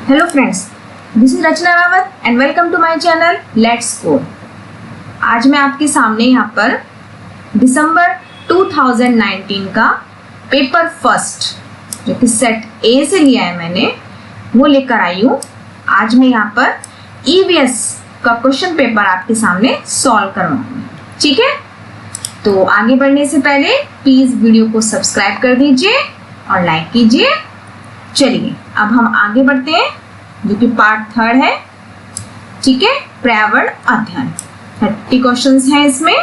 Hello friends, this is Rachna Rawat and welcome to my channel let's go. आज मैं आपके सामने यहाँ पर दिसंबर 2019 का पेपर फर्स्ट जो कि सेट ए से लिया है मैंने, वो लेकर आई हूँ। आज मैं यहाँ पर ईवीएस का क्वेश्चन पेपर आपके सामने सॉल्व करवाऊंगी। ठीक है, तो आगे बढ़ने से पहले प्लीज वीडियो को सब्सक्राइब कर दीजिए और लाइक कीजिए। चलिए अब हम आगे बढ़ते हैं, जो कि पार्ट 3 है। ठीक है, पर्यावरण अध्ययन 30 क्वेश्चंस हैं इसमें।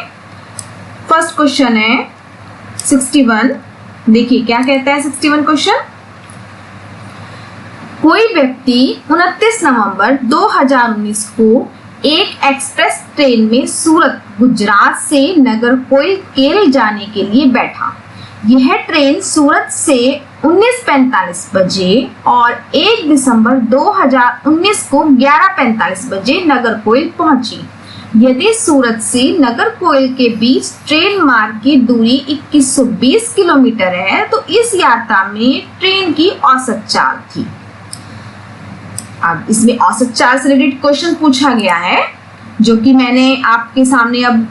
फर्स्ट क्वेश्चन है 61। देखिए क्या कहता है 61 क्वेश्चन। कोई व्यक्ति 29 नवंबर 2019 को एक एक्सप्रेस ट्रेन में सूरत गुजरात से नागरकोइल केरल जाने के लिए बैठा। यह ट्रेन सूरत से 19:45 बजे और 1 दिसंबर 2019 को 11:45 बजे नागरकोइल पहुंची। यदि सूरत से नागरकोइल के बीच ट्रेन मार्ग की दूरी 2120 किलोमीटर है तो इस यात्रा में ट्रेन की औसत चाल थी। अब इसमें औसत चाल से रिलेटेड क्वेश्चन पूछा गया है, जो कि मैंने आपके सामने अब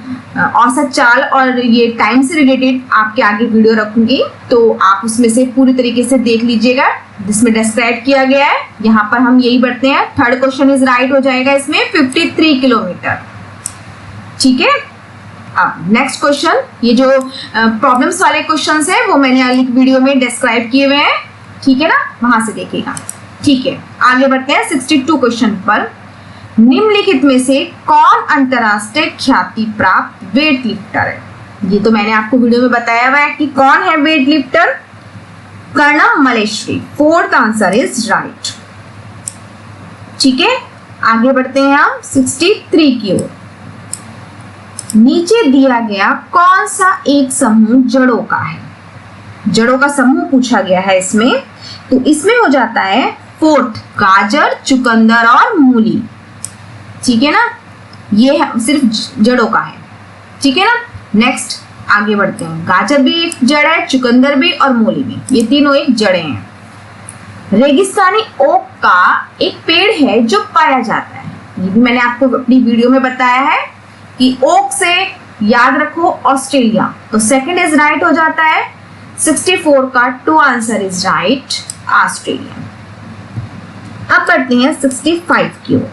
औसत चाल और ये टाइम से रिलेटेड आपके आगे वीडियो रखूंगी, तो आप उसमें से पूरी तरीके से देख लीजिएगा जिसमें डिस्क्राइब किया गया है। यहाँ पर हम यही बढ़ते हैं। थर्ड क्वेश्चन इज राइट हो जाएगा इसमें 53 किलोमीटर। ठीक है, अब नेक्स्ट क्वेश्चन, ये जो प्रॉब्लम्स वाले क्वेश्चन है वो मैंने अगली वीडियो में डिस्क्राइब किए हुए हैं। ठीक है ना, वहां से देखिएगा। ठीक है, आगे बढ़ते हैं 62 क्वेश्चन पर। निम्नलिखित में से कौन अंतरराष्ट्रीय ख्याति प्राप्त वेट लिफ्टर है? ये तो मैंने आपको वीडियो में बताया हुआ है कि कौन है weight lifter. Karnam Malleswari. Fourth answer is right. ठीक है, आगे बढ़ते हैं हम 63 की ओर। नीचे दिया गया कौन सा एक समूह जड़ों का है? जड़ों का समूह पूछा गया है इसमें, तो इसमें हो जाता है फोर्थ गाजर, चुकंदर और मूली। ठीक है ना, ये सिर्फ जड़ों का है। ठीक है ना, नेक्स्ट आगे बढ़ते हैं। गाजर भी एक जड़ है, चुकंदर भी और मूली भी, ये तीनों एक जड़ें हैं। रेगिस्तानी ओक का एक पेड़ है जो पाया जाता है। ये भी मैंने आपको अपनी वीडियो में बताया है कि ओक से याद रखो ऑस्ट्रेलिया, तो सेकंड इज राइट हो जाता है। 64 का 2 आंसर इज राइट, ऑस्ट्रेलिया। अब बढ़ते हैं 65 की ओर।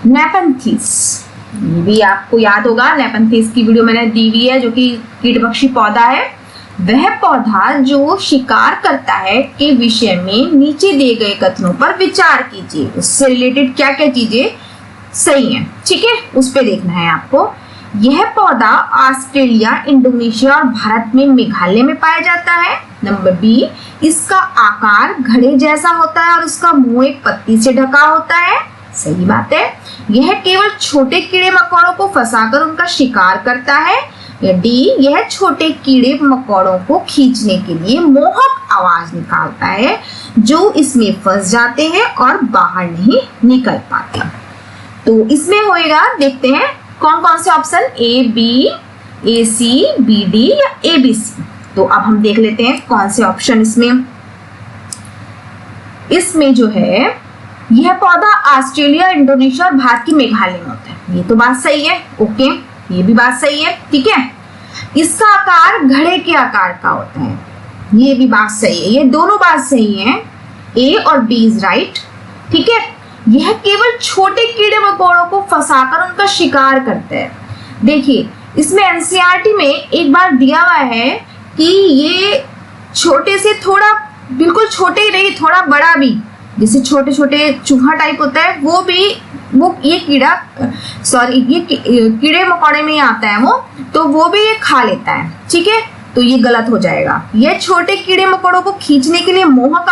नेपंथीस, ये भी आपको याद होगा, नेपंथीस की वीडियो मैंने दी हुई है, जो कि कीटभक्षी पौधा है। वह पौधा जो शिकार करता है के विषय में नीचे दिए गए कथनों पर विचार कीजिए। उससे रिलेटेड क्या क्या चीजें सही हैं। ठीक है, उस पे देखना है आपको। यह पौधा ऑस्ट्रेलिया, इंडोनेशिया और भारत में मेघालय में पाया जाता है। नंबर बी, इसका आकार घड़े जैसा होता है और उसका मुंह एक पत्ती से ढका होता है। सही बात है। यह केवल छोटे कीड़े मकोड़ों को फंसाकर उनका शिकार करता है। या डी, यह छोटे कीड़े मकोड़ों को खींचने के लिए मोहक आवाज निकालता है जो इसमें फंस जाते हैं और बाहर नहीं निकल पाते। तो इसमें होएगा, देखते हैं कौन कौन से option, A B, A C, B D या ए बी सी। तो अब हम देख लेते हैं कौन से ऑप्शन इसमें जो है, यह पौधा ऑस्ट्रेलिया, इंडोनेशिया और भारत की मेघालय में होता है। ये तो बात सही है। ओके, ये भी बात सही है। ठीक है, इसका आकार घड़े के आकार का होता है, ये भी बात सही है। ये दोनों बात सही है, ए और बी इज राइट। ठीक है, यह केवल छोटे कीड़े मकोड़ों को फंसाकर उनका शिकार करते हैं। देखिए इसमें एनसीईआरटी में एक बार दिया हुआ है कि ये छोटे से थोड़ा, बिल्कुल छोटे ही नहीं, थोड़ा बड़ा भी, जैसे छोटे छोटे चूहा टाइप होता है, वो ये कीड़ा, सॉरी ये कीड़े मकोड़े में ही आता है तो वो भी ये खा लेता है। ठीक है, तो ये गलत हो जाएगा। ये छोटे कीड़े मकोड़ों को खींचने के लिए मोहक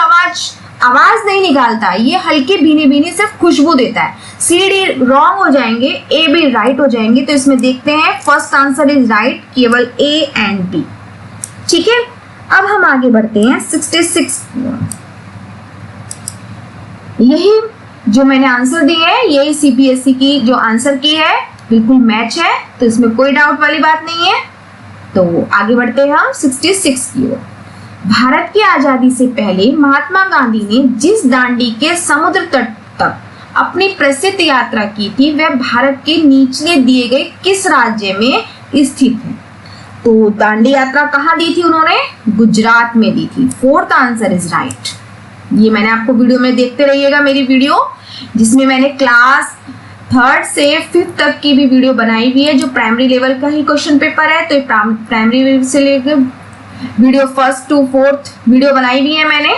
आवाज नहीं निकालता, ये हल्की भीनी भीनी सिर्फ खुशबू देता है। सी डी रॉन्ग हो जाएंगे, ए भी राइट हो जाएंगे। तो इसमें देखते हैं फर्स्ट आंसर इज राइट, केवल ए एंड बी। ठीक है, अब हम आगे बढ़ते हैं 66। यही जो मैंने आंसर दिए हैं, यही सीपीएससी की जो आंसर की है बिल्कुल मैच है, तो इसमें कोई डाउट वाली बात नहीं है। तो आगे बढ़ते हैं हम 66 की ओर। भारत की आजादी से पहले महात्मा गांधी ने जिस दांडी के समुद्र तट तक अपनी प्रसिद्ध यात्रा की थी वह भारत के नीचे दिए गए किस राज्य में स्थित है? तो दांडी यात्रा कहाँ दी थी उन्होंने? गुजरात में दी थी। Fourth answer is right. ये मैंने आपको वीडियो में देखते रहिएगा, मेरी वीडियो जिसमें मैंने क्लास 3rd से 5th तक की भी वीडियो बनाई हुई है, जो प्राइमरी लेवल का ही क्वेश्चन पेपर है। तो प्राइमरी लेवल से लेकर video 1st to 4th video बनाई हुई है मैंने,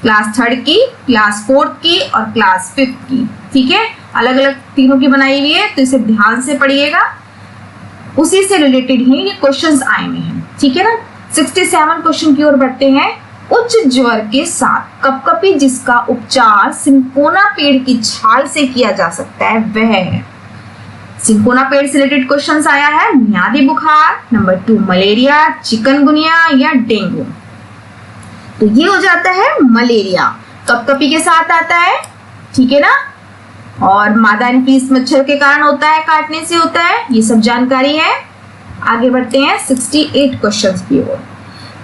क्लास 3rd की, क्लास 4th की और क्लास 5th की। ठीक है, अलग अलग तीनों की बनाई हुई है, तो इसे ध्यान से पढ़िएगा, उसी से रिलेटेड ही ये क्वेश्चंस आए हुए हैं। ठीक है ना। 67 क्वेश्चन की ओर बढ़ते हैं। उच्च ज्वर के साथ कपकपी जिसका उपचार सिंकोना पेड़ की छाल से किया जा सकता है वह है। सिंकोना पेड़ से रिलेटेड क्वेश्चंस आया है। मियादी बुखार, नंबर 2 मलेरिया, चिकनगुनिया या डेंगू। तो ये हो जाता है मलेरिया, कपकपी के साथ आता है। ठीक है ना। और मादा एनफिलीस मच्छर के कारण होता है, काटने से होता है, ये सब जानकारी है। आगे बढ़ते हैं 68 क्वेश्चंस की ओर।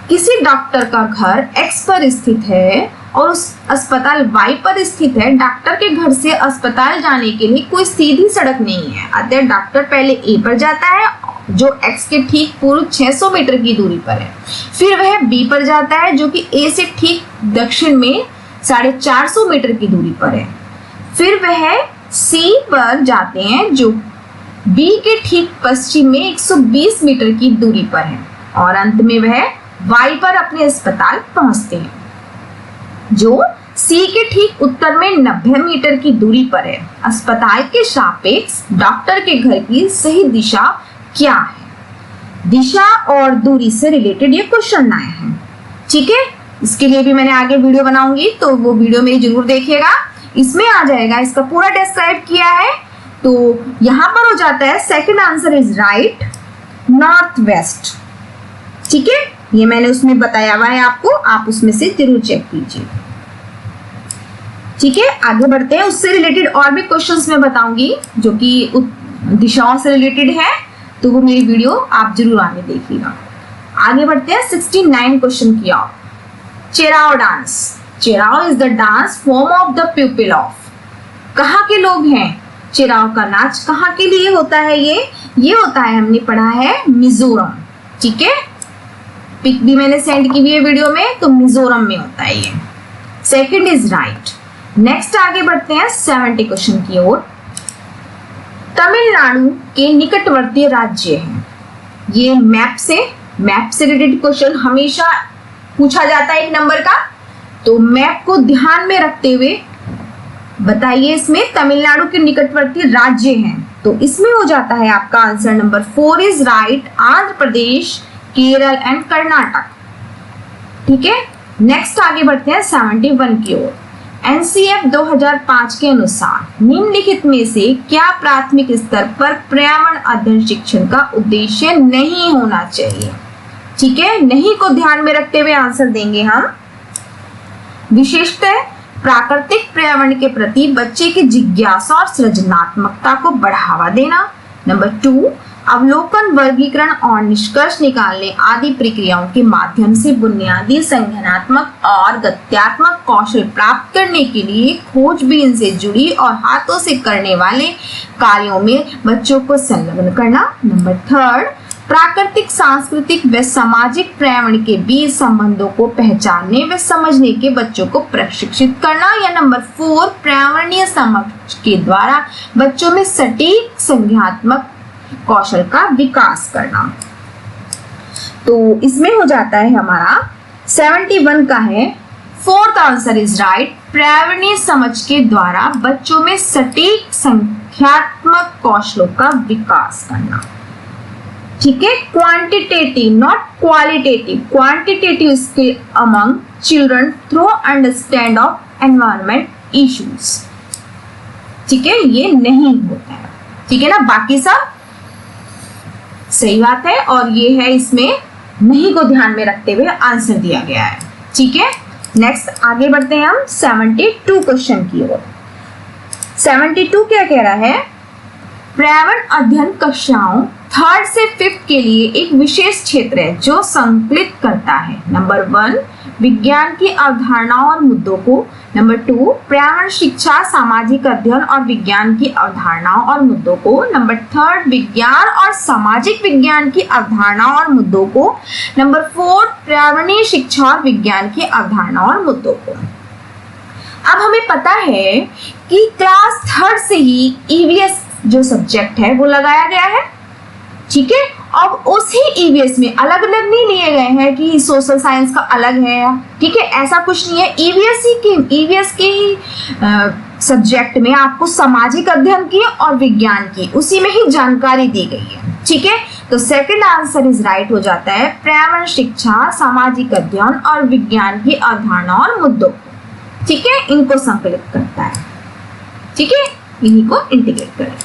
किसी डॉक्टर का घर X पर स्थित है और उस अस्पताल Y पर स्थित है। डॉक्टर के घर से अस्पताल जाने के लिए कोई सीधी सड़क नहीं है, अतः डॉक्टर पहले A पर जाता है जो X के ठीक पूर्व 600 मीटर की दूरी पर है। फिर वह B पर जाता है जो कि A से ठीक दक्षिण में 450 मीटर की दूरी पर है। फिर वह C पर जाते हैं जो B के ठीक पश्चिम में 120 मीटर की दूरी पर है और अंत में वह Y पर अपने अस्पताल पहुंचते हैं जो C के ठीक उत्तर में 90 मीटर की दूरी पर है। अस्पताल के सापेक्ष डॉक्टर के घर की सही दिशा क्या है? दिशा और दूरी से रिलेटेड ये क्वेश्चन आए हैं। ठीक है, इसके लिए भी मैंने आगे वीडियो बनाऊंगी, तो वो वीडियो मेरी जरूर देखिएगा, इसमें आ जाएगा, इसका पूरा डिस्क्राइब किया है। तो यहां पर हो जाता है second answer is right, north west. ठीक है, ये मैंने उसमें बताया हुआ है आपको, आप उसमें से जरूर चेक कीजिए। ठीक है, आगे बढ़ते हैं। उससे रिलेटेड और भी क्वेश्चंस मैं बताऊंगी जो कि दिशाओं से रिलेटेड है, तो वो मेरी वीडियो आप जरूर आगे देखिएगा। आगे बढ़ते हैं 69 क्वेश्चन की ओर। Cheraw dance. Cheraw is the dance form of the people of. कहाँ के लोग हैं? चेराव का नाच कहाँ के लिए होता है? ये होता है, हमने पढ़ा है मिजोरम। ठीक है, पिक भी मैंने सेंड की हुई है वीडियो में, तो मिजोरम में होता है ये। Second is right. नेक्स्ट आगे बढ़ते हैं 70 क्वेश्चन की ओर। तमिलनाडु के निकटवर्ती राज्य हैं। ये मैप से रिलेटेड क्वेश्चन हमेशा पूछा जाता है 1 नंबर का, तो मैप को ध्यान में रखते हुए बताइए इसमें तमिलनाडु के निकटवर्ती राज्य हैं। तो इसमें हो जाता है आपका answer number 4 is right, Andhra Pradesh, Kerala and Karnataka. ठीक है, नेक्स्ट आगे बढ़ते हैं 71 की ओर। एनसीएफ 2005 के अनुसार निम्नलिखित में से क्या प्राथमिक स्तर पर पर्यावरण अध्ययन शिक्षण का उद्देश्य नहीं होना चाहिए? ठीक है, नहीं को ध्यान में रखते हुए आंसर देंगे हम। विशेषतः प्राकृतिक पर्यावरण के प्रति बच्चे की जिज्ञासा और सृजनात्मकता को बढ़ावा देना। नंबर 2, अवलोकन, वर्गीकरण और निष्कर्ष निकालने आदि प्रक्रियाओं के माध्यम से बुनियादी संज्ञानात्मक और गत्यात्मक कौशल प्राप्त करने के लिए खोजबीन से जुड़ी और हाथों से करने वाले कार्यों में बच्चों को संलग्न करना। नंबर 3, प्राकृतिक, सांस्कृतिक व सामाजिक पर्यावरण के बीच संबंधों को पहचानने व समझने के बच्चों को प्रशिक्षित करना। या नंबर 4, पर्यावरणीय समझ के द्वारा बच्चों में सटीक संज्ञानात्मक कौशल का विकास करना। तो इसमें हो जाता है हमारा 71 का है, फोर्थ आंसर इज राइट, पर्यावरणीय समझ के द्वारा बच्चों में सटीक संख्यात्मक कौशलों का विकास करना। ठीक है, quantitative not qualitative, quantitative skill among children through understand of environment issues. ठीक है, ये नहीं होता है। ठीक है ना, बाकी सब सही बात है, और ये है इसमें नहीं को ध्यान में रखते हुए आंसर दिया गया है। ठीक है, नेक्स्ट आगे बढ़ते हैं हम 72 क्वेश्चन की ओर। 72 क्या कह रहा है? पर्यावरण अध्ययन कक्षाओं 3rd से 5th के लिए एक विशेष क्षेत्र है जो संकलित करता है। नंबर 1, विज्ञान की अवधारणाओं और मुद्दों को। नंबर 2 पर्यावरण शिक्षा सामाजिक अध्ययन और विज्ञान की अवधारणाओं और मुद्दों को। नंबर 3 विज्ञान और सामाजिक विज्ञान की अवधारणाओं और मुद्दों को। नंबर 4 पर्यावरणीय शिक्षा और विज्ञान की अवधारणाओं और मुद्दों को। अब हमें पता है कि क्लास 3 से ही ईवीएस जो सब्जेक्ट है वो लगाया गया है, ठीक है। अब उसी ईवीएस में अलग अलग नहीं लिए गए हैं कि सोशल साइंस का अलग है, ठीक है, ऐसा कुछ नहीं है। ईवीएस के ही सब्जेक्ट में आपको सामाजिक अध्ययन की और विज्ञान की उसी में ही जानकारी दी गई है, ठीक है। तो सेकंड आंसर इज राइट हो जाता है पर्यावरण शिक्षा सामाजिक अध्ययन और विज्ञान की अवधारणा और मुद्दों, ठीक है, इनको संकलित करता है, ठीक है, इन्हीं को इंटीग्रेट करें।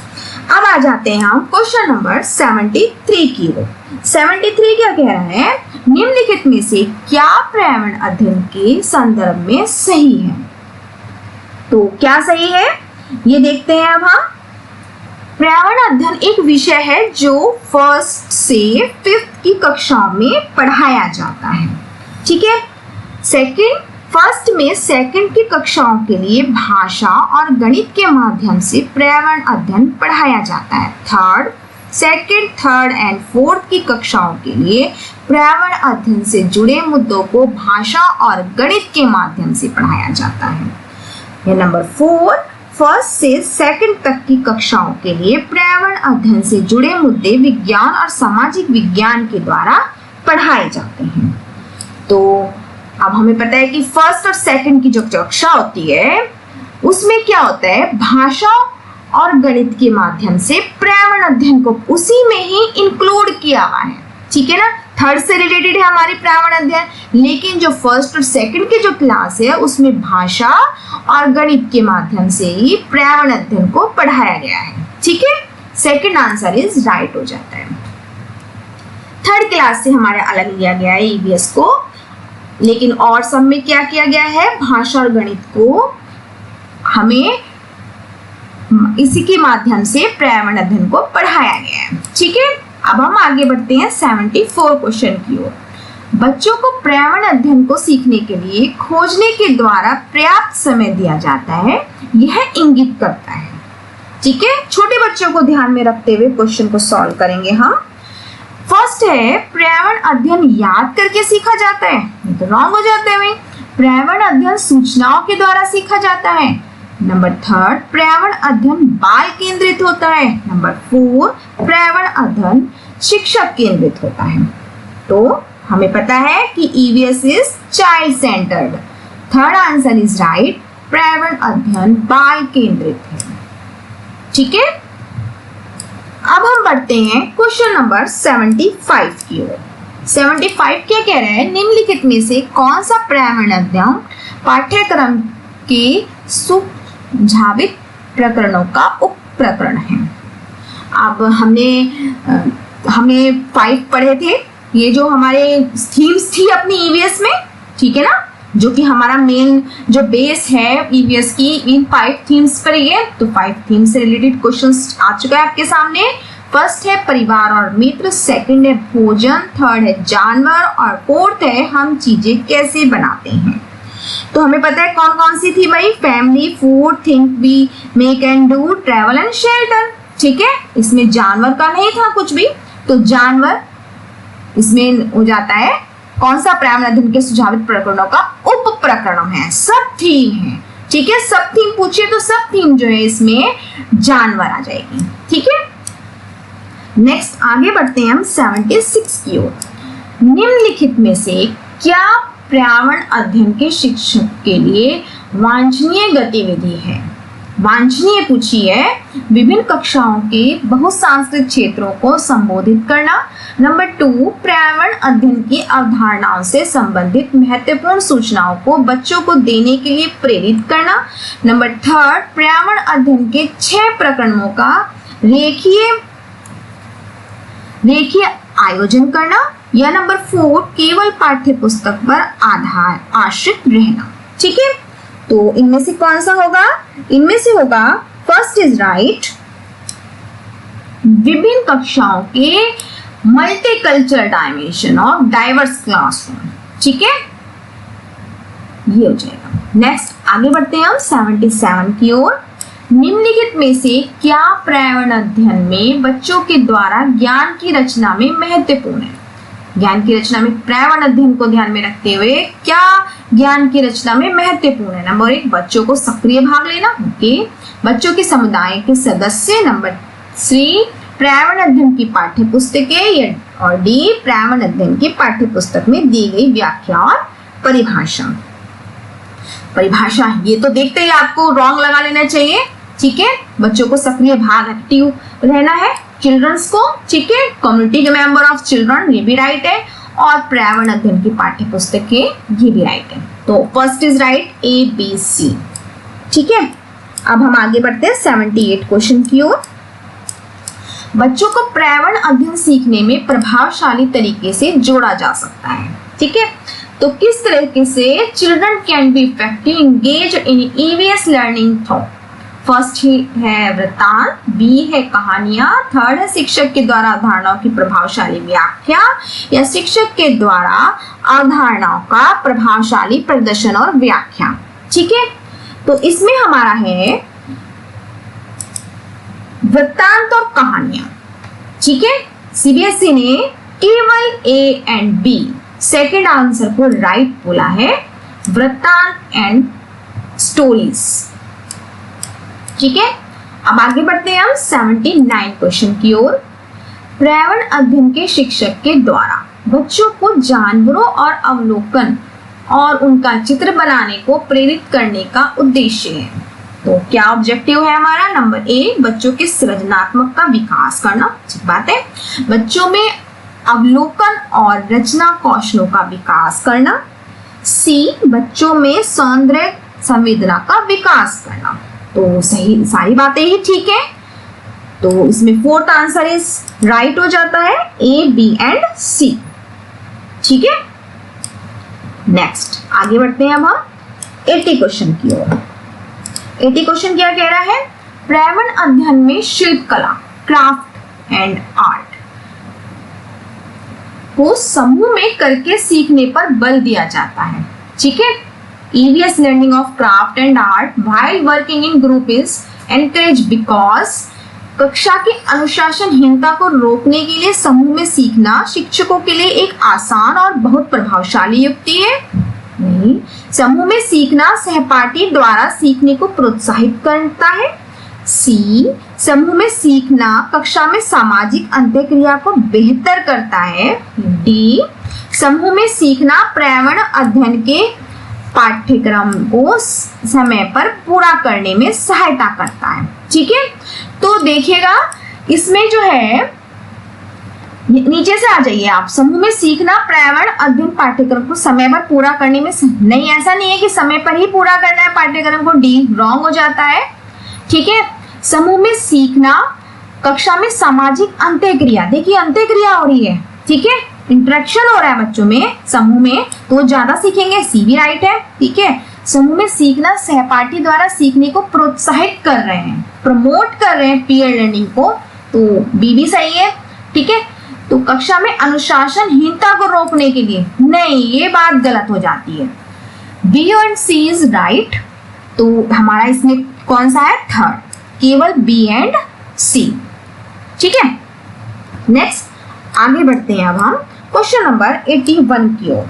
अब आ जाते हैं हम क्वेश्चन नंबर 73 की ओर। 73 क्या कह रहा है, निम्नलिखित में से क्या पर्यावरण अध्ययन के संदर्भ में सही है। तो क्या सही है ये देखते हैं अब हम। पर्यावरण अध्ययन एक विषय है जो 1st से 5th की कक्षाओं में पढ़ाया जाता है, ठीक है। फर्स्ट में 2nd की कक्षाओं के लिए भाषा और गणित के माध्यम से पर्यावरण अध्ययन पढ़ाया जाता है। 2nd, 3rd एंड 4th की कक्षाओं के लिए पर्यावरण अध्ययन से जुड़े मुद्दों को भाषा और गणित के माध्यम से पढ़ाया जाता है। या नंबर 4 1st से 2nd तक की कक्षाओं के लिए पर्यावरण अध्ययन से जुड़े मुद्दे विज्ञान और सामाजिक विज्ञान के द्वारा पढ़ाए जाते हैं। तो अब हमें पता है कि 1st और 2nd की जो कक्षा होती है उसमें क्या होता है, भाषा और गणित के माध्यम से पर्यावरण अध्ययन को उसी में ही इंक्लूड किया हुआ है, ठीक है ना। 3rd से रिलेटेड है हमारी पर्यावरण अध्ययन, लेकिन जो 1st और 2nd की जो क्लास है उसमें भाषा और गणित के माध्यम से ही पर्यावरण अध्ययन को पढ़ाया गया है, ठीक है। सेकंड आंसर इज राइट हो जाता है। 3rd क्लास से हमारे अलग लिया गया है ईवीएस को, लेकिन और सब में क्या किया गया है, भाषा और गणित को हमें इसी के माध्यम से पर्यावरण अध्ययन को पढ़ाया गया है, ठीक है। अब हम आगे बढ़ते हैं 74 क्वेश्चन की ओर। बच्चों को पर्यावरण अध्ययन को सीखने के लिए खोजने के द्वारा पर्याप्त समय दिया जाता है, यह इंगित करता है, ठीक है। छोटे बच्चों को ध्यान में रखते हुए क्वेश्चन को सॉल्व करेंगे हम। फर्स्ट है पर्यावरण अध्ययन याद करके सीखा जाता है, ये तो रॉन्ग हो जाता है भाई। पर्यावरण अध्ययन सूचनाओं के द्वारा सीखा जाता है। नंबर 3 पर्यावरण अध्ययन बाल केंद्रित होता है। नंबर 4 पर्यावरण अध्ययन शिक्षक केंद्रित होता है। तो हमें पता है कि EVS is child centred. 3rd answer is right, पर्यावरण अध्ययन बाल केंद्रित है, ठीक है। अब हम बढ़ते हैं क्वेश्चन नंबर 75 की ओर। 75 क्या कह रहा है, निम्नलिखित में से कौन सा पर्यावरण अध्ययन पाठ्यक्रम के सुझावित प्रकरणों का उप प्रकरण है। अब हमने 5 पढ़े थे, ये जो हमारे थीम्स थी अपनी ईवीएस में, ठीक है ना, जो कि हमारा मेन जो बेस है ईवीएस की इन 5 थीम्स पर ही है। तो 5 थीम्स से रिलेटेड क्वेश्चंस आ चुका है आपके सामने। फर्स्ट है परिवार और मित्र, सेकंड है भोजन, 3rd है जानवर और 4th है हम चीजें कैसे बनाते हैं। तो हमें पता है कौन कौन सी थी भाई, family, food, think, we, make and do, travel and shelter, ठीक है। इसमें जानवर का नहीं था कुछ भी, तो जानवर इसमें हो जाता है कौन सा पर्यावरण अध्ययन के सुझावित प्रकरणों का उप प्रकरण है, सब थीम है, ठीक है। सब थीम पूछिए तो सब थीम जो है इसमें जानवर आ जाएगी, ठीक है। नेक्स्ट आगे बढ़ते हैं हम 76 की ओर। निम्नलिखित में से क्या पर्यावरण अध्ययन के शिक्षक के लिए वांछनीय गतिविधि है। वांछनीय पूछी है, विभिन्न कक्षाओं के बहुसांस्कृतिक क्षेत्रों को संबोधित करना। नंबर 2 पर्यावरण अध्ययन की अवधारणाओं से संबंधित महत्वपूर्ण सूचनाओं को बच्चों को देने के लिए प्रेरित करना। नंबर 3 पर्यावरण अध्ययन के 6 प्रकरणों का रेखीय आयोजन करना। या नंबर 4 केवल पाठ्य पुस्तक पर आश्रित रहना, ठीक है। तो इनमें से कौन सा होगा, इनमें से होगा फर्स्ट इज राइट, विभिन्न कक्षाओं के multicultural dimension of diverse classroom, ठीक है। ये हो जाएगा। नेक्स्ट आगे बढ़ते हैं हम 77 की ओर। निम्नलिखित में से क्या पर्यावरण अध्ययन में बच्चों के द्वारा ज्ञान की रचना में महत्वपूर्ण है? ज्ञान की रचना में पर्यावरण अध्ययन को ध्यान में रखते हुए क्या ज्ञान की रचना में महत्वपूर्ण है? नंबर 1 बच्चों को सक्रिय भाग लेना, ओके, बच्चों के समुदाय के सदस्य। नंबर 3 पर्यावरण अध्ययन की पाठ्य पुस्तकें, और डी पर्यावरण अध्ययन की पाठ्य पुस्तक में दी गई व्याख्या और परिभाषा। ये तो देखते ही आपको रॉन्ग लगा लेना चाहिए, ठीक है। बच्चों को सक्रिय भाग, एक्टिव रहना है, चिल्ड्रंस को, ठीक है, कम्युनिटी के मेंबर ऑफ चिल्ड्रन, ये भी राइट है, और पर्यावरण अध्ययन की पाठ्य पुस्तकें, ये भी राइट है। तो first is right, A B C, ठीक है। अब हम आगे बढ़ते हैं 78 क्वेश्चन की ओर। बच्चों को पर्यावरण अध्ययन सीखने में प्रभावशाली तरीके से जोड़ा जा सकता है, ठीक है। तो किस तरीके से children can be effective engage in EVS learning through? First है वृत्तांत, बी है कहानियां, थर्ड है शिक्षक के द्वारा अवधारणाओं की प्रभावशाली व्याख्या, या शिक्षक के द्वारा अवधारणाओं का प्रभावशाली प्रदर्शन और व्याख्या, ठीक है। तो इसमें हमारा है वृत्तांत और कहानियां, ठीक है। सीबीएसई ने केवल A and B, second answer को राइट बोला है, वृत्तांत एंड स्टोरीज, ठीक है। अब आगे बढ़ते हैं हम 79 क्वेश्चन की ओर। पर्यावरण अध्ययन के शिक्षक के द्वारा बच्चों को जानवरों और अवलोकन और उनका चित्र बनाने को प्रेरित करने का उद्देश्य है। तो क्या ऑब्जेक्टिव है हमारा? नंबर ए बच्चों के सृजनात्मक का विकास करना, ठीक बात है, बच्चों में अवलोकन और रचना कौशलों का विकास करना, सी बच्चों में सौंदर्य संवेदना का विकास करना। तो सही, सारी बातें ही ठीक है। तो इसमें फोर्थ आंसर इज राइट हो जाता है, ए बी एंड सी, ठीक है। नेक्स्ट आगे बढ़ते हैं अब हम 80 क्वेश्चन की ओर। 80 क्वेश्चन क्या कह रहा है? पर्यावरण अध्ययन में शिल्प कला, क्राफ्ट एंड आर्ट को समूह में करके सीखने पर बल दिया जाता है, ठीक है। EVS learning of craft and art while working in group is encouraged because कक्षा की अनुशासनहीनता को रोकने के लिए समूह में सीखना शिक्षकों के लिए एक आसान और बहुत प्रभावशाली युक्ति है। नहीं, समूह में सीखना सहपाठी द्वारा सीखने को प्रोत्साहित करता है। सी समूह में सीखना कक्षा में सामाजिक अंतःक्रिया को बेहतर करता है। डी समूह में सीखना पर्यावरण अध्ययन के पाठ्यक्रम को समय पर पूरा करने में सहायता करता है, ठीक है। तो देखिएगा इसमें जो है, नीचे से आ जाइए आप, समूह में सीखना पर्यावरण अध्ययन पाठ्यक्रम को समय पर पूरा करने में नहीं, ऐसा नहीं है कि समय पर ही पूरा करना है पाठ्यक्रम को, डी रॉन्ग हो जाता है, ठीक है। समूह में सीखना कक्षा में सामाजिक अंतःक्रिया, देखिए अंतःक्रिया हो रही है, ठीक है, इंटरेक्शन हो रहा है बच्चों में समूह में, तो ज्यादा सीखेंगे, सी भी राइट है, ठीक है। समूह में सीखना सहपाठी द्वारा सीखने को प्रोत्साहित कर रहे हैं, प्रमोट कर रहे हैं पीयर लर्निंग को, तो बी भी सही है, ठीक है। तो कक्षा में अनुशासनहीनता को रोकने के लिए नहीं, ये बात गलत हो जाती है। B and C is right, तो हमारा इसमें कौन सा है? थर्ड, केवल बी एंड सी, ठीक है। नेक्स्ट आगे बढ़ते हैं अब हम क्वेश्चन नंबर 81 की ओर।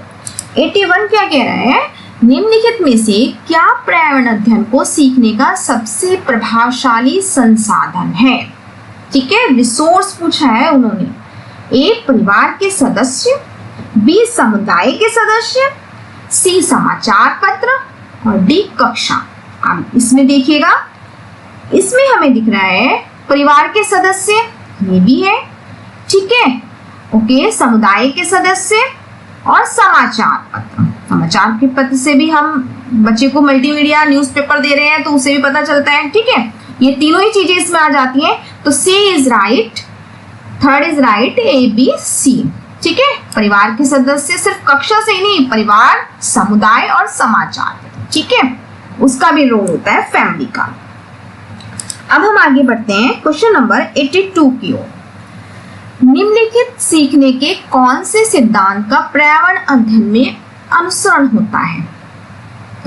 81 क्या कह रहा है? निम्नलिखित में से क्या पर्यावरण अध्ययन को सीखने का सबसे प्रभावशाली संसाधन है? ठीक है, रिसोर्स पूछा है उन्होंने। ए परिवार के सदस्य, बी समुदाय के सदस्य, सी समाचार पत्र और डी कक्षा। अब इसमें देखिएगा, इसमें हमें दिख रहा है परिवार के सदस्य, ये भी है, ठीक है, ओके, समुदाय के सदस्य और समाचार पत्र। समाचार के पत्र से भी हम बच्चे को मल्टीमीडिया न्यूज़पेपर दे रहे हैं तो उसे भी पता चलता है, ठीक है। ये तीनों ही चीजें इसमें आ जाती हैं, तो C is right, third is right, A B C, ठीक है। परिवार के सदस्य सिर्फ कक्षा से ही नहीं, परिवार, समुदाय और समाचार, ठीक है, उसका भी रोल होता है फैमिली का। अब हम आगे बढ़ते हैं क्वेश्चन नंबर 82 की ओर। निम्नलिखित सीखने के कौन से सिद्धांत का पर्यावरण अध्ययन में अनुसरण होता है?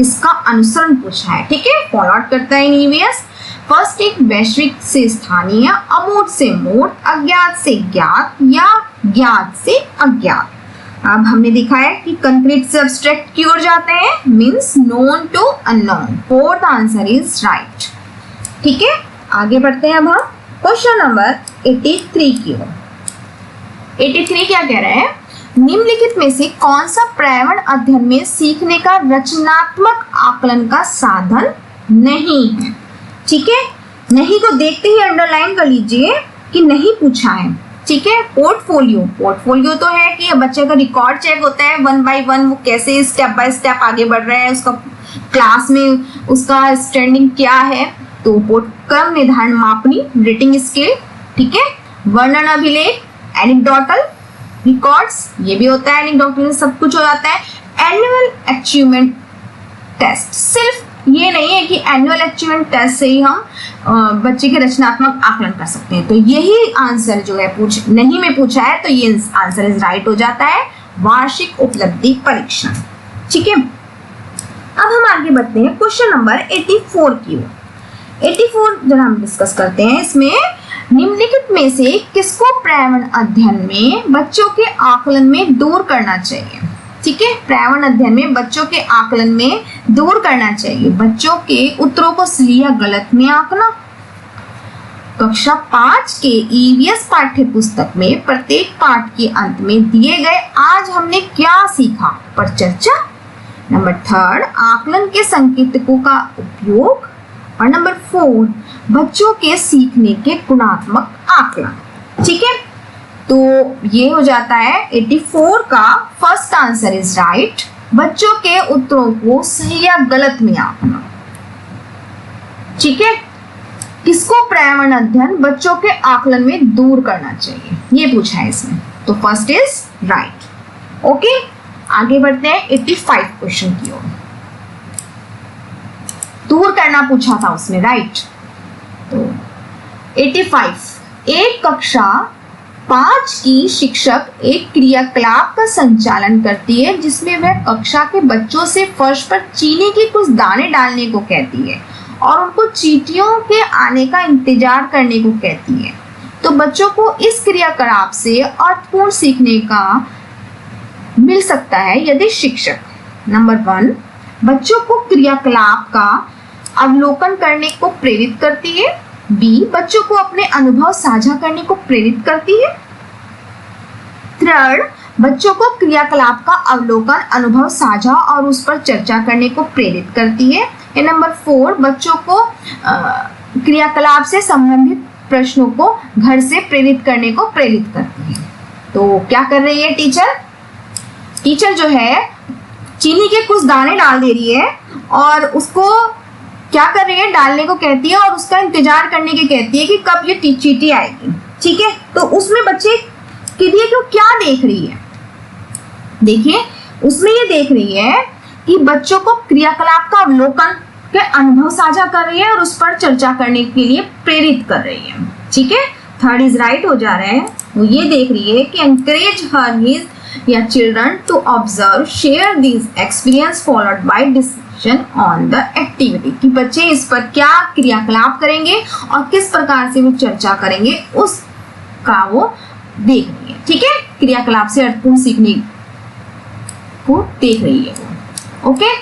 इसका अनुसरण पूछा है, ठीक है, फॉलो आउट करता है इन ईवीएस। फर्स्ट एक वैश्विक से स्थानीय, अमूर्त से मूर्त, अज्ञात से ज्ञात या ज्ञात से अज्ञात। अब हमने देखा है कि कंक्रीट से अब्स्ट्रैक्ट की ओर जाते हैं, means known to unknown. Fourth answer is right, ठीक है। आगे बढ़ते हैं अब हम क्वेश्चन नंबर 83 की ओर। 83 क्या कह रहे हैं, निम्नलिखित में से कौन सा पर्यावरण अध्ययन में सीखने का रचनात्मक आकलन का साधन नहीं है, ठीक है। नहीं को देखते ही अंडरलाइन कर लीजिए कि नहीं पूछा है, ठीक है। पोर्टफोलियो तो है कि बच्चे का रिकॉर्ड चेक होता है 1 बाय 1, वो कैसे स्टेप बाय स्टेप आगे बढ़ रहा है, उसका क्लास में उसका स्टैंडिंग क्या है। तो क्रम निर्धारण मापनी, रेटिंग स्केल, ठीक है। वर्णन अभिलेख, एनेक्डोटल रिकॉर्ड्स, ये भी होता है, एनेक्डोटल में सब कुछ हो जाता है। एनुअल अचीवमेंट टेस्ट, सिर्फ ये नहीं है कि एनुअल अचीवमेंट टेस्ट से ही हम बच्चे के रचनात्मक आकलन कर सकते हैं। तो यही आंसर जो है नहीं में पूछा है, तो ये आंसर इज राइट हो जाता है, वार्षिक उपलब्धि परीक्षण, ठीक है। अब हम आगे बढ़ते हैं क्वेश्चन नंबर 84 की ओर। 84 जरा हम डिस्कस करते हैं। इसमें निम्नलिखित में से किसको पर्यावरण अध्ययन में बच्चों के आकलन में दूर करना चाहिए, ठीक है। पर्यावरण अध्ययन में बच्चों के आकलन में दूर करना चाहिए, बच्चों के उत्तरों को सही या गलत में आंकना। कक्षा 5 के ईवीएस पाठ्य पुस्तक में प्रत्येक पाठ के अंत में दिए गए आज हमने क्या सीखा पर चर्चा। नंबर 3 आकलन के संकेतकों का उपयोग। और नंबर 4 बच्चों के सीखने के गुणात्मक आकलन, ठीक है। तो ये हो जाता है 84 का फर्स्ट आंसर इज राइट, बच्चों के उत्तरों को सही या गलत में आंकना, ठीक है। किसको पर्यावरण अध्ययन बच्चों के आकलन में दूर करना चाहिए, ये पूछा है इसमें, तो फर्स्ट इज राइट। ओके, आगे बढ़ते हैं 85 क्वेश्चन की ओर। दूर करना पूछा था उसमें, राइट। तो 85 एक कक्षा 5 की शिक्षक एक क्रियाकलाप का संचालन करती है जिसमें वह कक्षा के बच्चों से फर्श पर चीनी के कुछ दाने डालने को कहती है और उनको चींटियों के आने का इंतजार करने को कहती है। तो बच्चों को इस क्रियाकलाप से अर्थपूर्ण सीखने का मिल सकता है यदि शिक्षक नंबर 1 बच्चों को क्रियाकलाप का अवलोकन करने को प्रेरित करती है, बी बच्चों को अपने अनुभव साझा करने को प्रेरित करती है, थर्ड बच्चों को क्रियाकलाप का अवलोकन, अनुभव साझा और उस पर चर्चा करने को प्रेरित करती है, या नंबर 4 बच्चों को क्रियाकलाप से संबंधित प्रश्नों को घर से प्रेरित करने को प्रेरित करती है। तो क्या कर रही है टीचर जो है चीनी के कुछ दाने डाल दे रही है और उसको क्या कर रही है, डालने को कहती है और उसका इंतजार करने की कहती है कि कब ये चींटी आएगी, ठीक है। तो उसमें बच्चे के लिए क्यों क्या देख रही है, देखिए उसमें ये देख रही है कि बच्चों को क्रियाकलाप का अवलोकन के अनुभव साझा कर रही है और उस पर चर्चा करने के लिए प्रेरित कर रही है, ठीक है। थर्ड इज राइट हो जा रहा है। वो ये देख रही है कि एनकरेज हर हिज या children to observe share this experience followed by discussion on the activity, कि बच्चे इस पर क्या क्रियाकलाप करेंगे और किस प्रकार से वो चर्चा करेंगे उसका वो देख रही है, ठीक है। क्रियाकलाप से अर्थपूर्ण सीखने को देख रही है वो। ओके,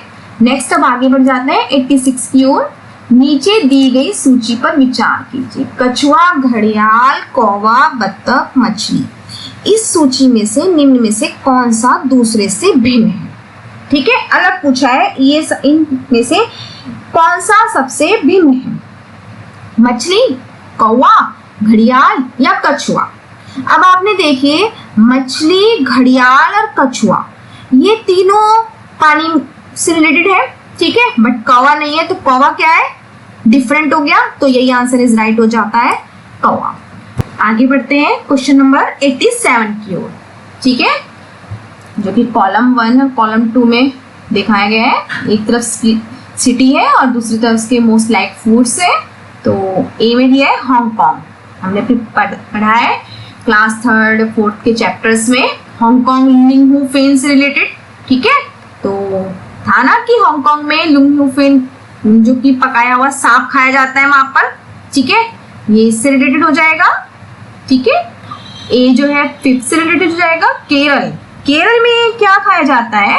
नेक्स्ट अब आगे बढ़ जाते हैं 86 की ओर। नीचे दी गई सूची पर विचार कीजिए। कछुआ, घड़ियाल, कौवा, बत्तख, मछली, इस सूची में से निम्न में से कौन सा दूसरे से भिन्न है, ठीक है। अलग पूछा है, ये इनमें से कौन सा सबसे भिन्न है, मछली, कौवा, घड़ियाल या कछुआ। अब आपने देखिए मछली, घड़ियाल और कछुआ ये तीनों पानी से रिलेटेड है, ठीक है, बट कौवा नहीं है, तो कौवा क्या है, डिफरेंट हो गया, तो यही आंसर इज राइट हो जाता है, कौवा। आगे बढ़ते हैं क्वेश्चन नंबर 87 की ओर, ठीक है, जो कि कॉलम 1 और कॉलम 2 में दिखाया गया है। एक तरफ सिटी है और दूसरी तरफ उसके मोस्ट लाइक फूड्स है। तो ए में दिया है हांगकांग, हमने फिर पढ़ा है क्लास 3rd 4th के चैप्टर्स में हांगकांग लिविंग हु फेन से रिलेटेड, ठीक है। तो था ना कि हांगकांग में लुंग यू फिन जो कि पकाया हुआ सांप खाया जाता है वहां पर, ठीक है, ये इससे रिलेटेड हो जाएगा, ठीक है। ए जो है 5th से रिलेटेड हो जाएगा। केरल, केरल में क्या खाया जाता है,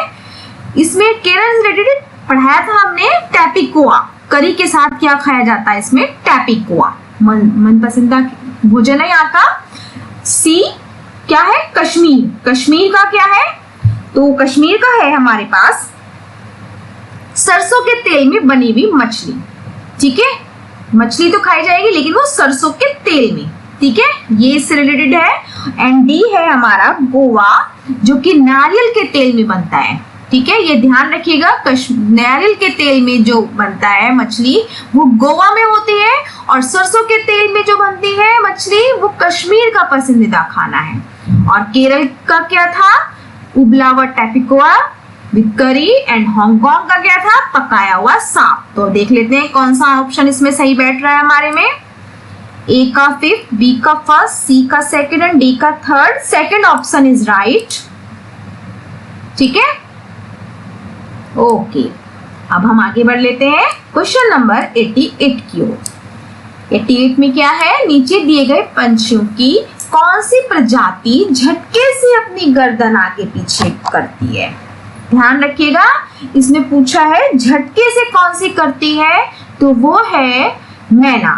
इसमें केरल से रिलेटेड पढ़ाया था हमने टैपिकोआ, करी के साथ क्या खाया जाता है इसमें, टैपिकोआ, मन पसंदीदा भोजन है यहाँ का। सी क्या है, कश्मीर, कश्मीर का क्या है, तो कश्मीर का है हमारे पास सरसों के तेल में बनी हुई मछली, ठीक है, मछली तो खाई जाएगी लेकिन वो सरसों के तेल में, ठीक है, ये इससे रिलेटेड है। एंड डी है हमारा गोवा, जो कि नारियल के तेल में बनता है, ठीक है, ये ध्यान रखिएगा, नारियल के तेल में जो बनता है मछली वो गोवा में होती है, और सरसों के तेल में जो बनती है मछली वो कश्मीर का पसंदीदा खाना है। और केरल का क्या था, उबला हुआ टैपिकोआ विद करी, एंड हांगकांग का क्या था, पकाया हुआ सांप। तो देख लेते हैं कौन सा ऑप्शन इसमें सही बैठ रहा है हमारे में। ए का 5th, बी का 1st, सी का 2nd एंड डी का 3rd। Second option is right, ठीक है, ओके। अब हम आगे बढ़ लेते हैं क्वेश्चन नंबर 88 की ओर। 88 में क्या है, नीचे दिए गए पंछियों की कौन सी प्रजाति झटके से अपनी गर्दन आगे पीछे करती है। ध्यान रखिएगा, इसमें पूछा है झटके से कौन सी करती है, तो वो है मैना।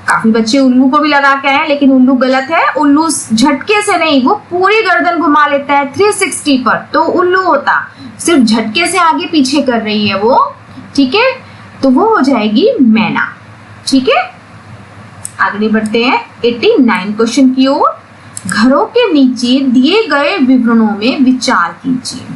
काफी बच्चे उल्लू को भी लगा के आए, लेकिन उल्लू गलत है, उल्लू झटके से नहीं, वो पूरी गर्दन घुमा लेता है 360 पर, तो उल्लू होता, सिर्फ झटके से आगे पीछे कर रही है वो, ठीक है, तो वो हो जाएगी मैना, ठीक है। आगे बढ़ते हैं 89 क्वेश्चन की ओर। घरों के नीचे दिए गए विवरणों में विचार कीजिए।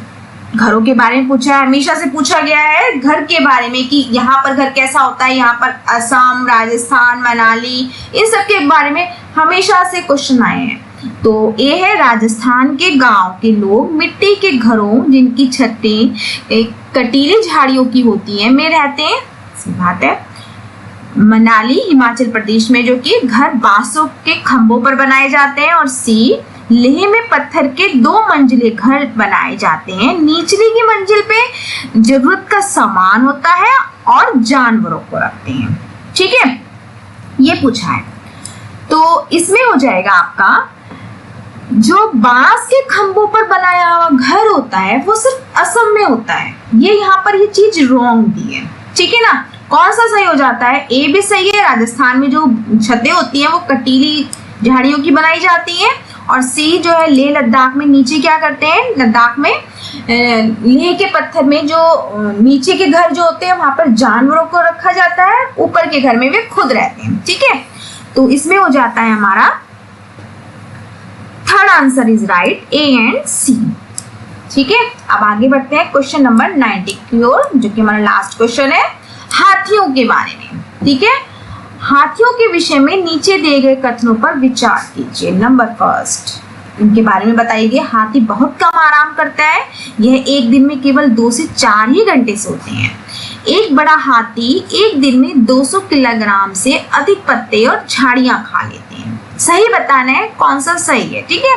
घरों के बारे में पूछा है, हमेशा से पूछा गया है घर के बारे में कि यहाँ पर घर कैसा होता है, यहाँ पर असम, राजस्थान, मनाली, इन सब के बारे में हमेशा से क्वेश्चन आए हैं। तो ये है राजस्थान के गांव के लोग मिट्टी के घरों जिनकी छतें एक कटीली झाड़ियों की होती हैं में रहते हैं, सी बात है। मनाली हिमाचल प्रदेश में जो कि घर बांसों के खंभों पर बनाए जाते हैं। और सी लेह में पत्थर के 2 मंजिले घर बनाए जाते हैं, निचली की मंजिल पे जरूरत का सामान होता है और जानवरों को रखते हैं, ठीक है, ये पूछा है। तो इसमें हो जाएगा आपका जो बांस के खंभों पर बनाया हुआ घर होता है वो सिर्फ असम में होता है, ये यहाँ पर ये चीज रॉन्ग दी है, ठीक है ना। कौन सा सही हो जाता है, ए भी सही है, राजस्थान में जो छतें होती हैं वो कटीली झाड़ियों की बनाई जाती हैं। और सी जो है लेह लद्दाख में नीचे क्या करते हैं, लद्दाख में लेह के पत्थर में जो नीचे के घर जो होते हैं वहां पर जानवरों को रखा जाता है, ऊपर के घर में वे खुद रहते हैं, ठीक है। तो इसमें हो जाता है हमारा third answer is right, A and C, ठीक है। अब आगे बढ़ते हैं क्वेश्चन नंबर 90 की ओर, जो कि हमारा लास्ट क्वेश्चन है हाथियों के बारे में, ठीक है। हाथियों के विषय में नीचे दिए गए कथनों पर विचार कीजिए। नंबर 1, इनके बारे में बताइए। हाथी बहुत कम आराम करता है, यह एक दिन में केवल 2 से 4 ही घंटे सोते हैं। एक बड़ा हाथी एक दिन में 200 किलोग्राम से अधिक पत्ते और झाड़ियां खा लेते हैं। सही बताना है कौन सा सही है, ठीक है।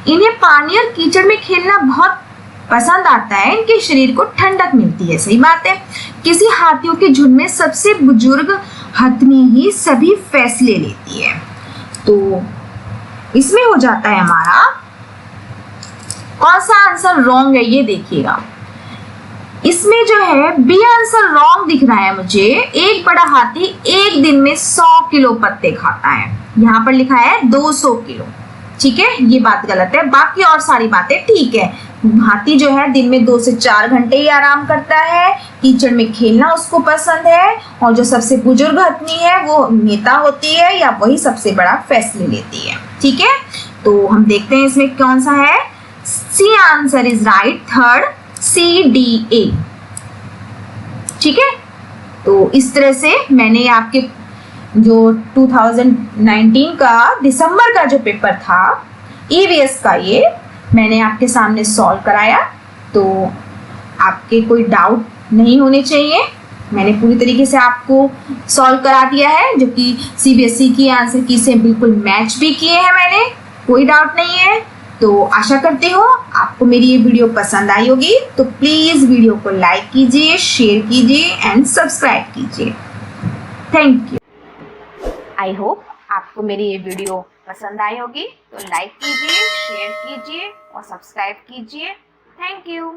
इन्हें पानी और कीचड़ में खेलना बहुत पसंद आता है, इनके शरीर को ठंडक मिलती है, सही बात है। किसी हाथियों के झुंड में सबसे बुजुर्ग हथनी ही सभी फैसले लेती है। तो इसमें हो जाता है हमारा कौन सा आंसर रॉन्ग है, ये देखिएगा। इसमें जो है बी आंसर रॉन्ग दिख रहा है मुझे। एक बड़ा हाथी एक दिन में 100 किलो पत्ते खाता है, यहाँ पर लिखा है 200 किलो, ठीक है, ये बात गलत है। बाकी और सारी बातें ठीक है। हाथी जो है दिन में 2 से 4 घंटे ही आराम करता है, कीचड़ में खेलना उसको पसंद है, और जो सबसे बुजुर्ग हथनी है वो नेता होती है या वही सबसे बड़ा फैसले लेती है, ठीक है। तो हम देखते हैं इसमें कौन सा है। C answer is right, third, C D A, ठीक है। तो इस तरह से मैंने आपके जो 2019 का दिसंबर का जो पेपर था ईवीएस का, ये मैंने आपके सामने सॉल्व कराया। तो आपके कोई डाउट नहीं होने चाहिए, मैंने पूरी तरीके से आपको सॉल्व करा दिया है, जो कि सीबीएसई की आंसर की से बिल्कुल मैच भी किए हैं मैंने, कोई डाउट नहीं है। तो आशा करते हो आपको मेरी ये वीडियो पसंद आई होगी, तो प्लीज वीडियो को लाइक कीजिए, शेयर कीजिए एंड सब्सक्राइब कीजिए। Thank you. आई होप आपको मेरी ये वीडियो पसंद आई होगी, तो लाइक कीजिए, शेयर कीजिए और सब्सक्राइब कीजिए। Thank you.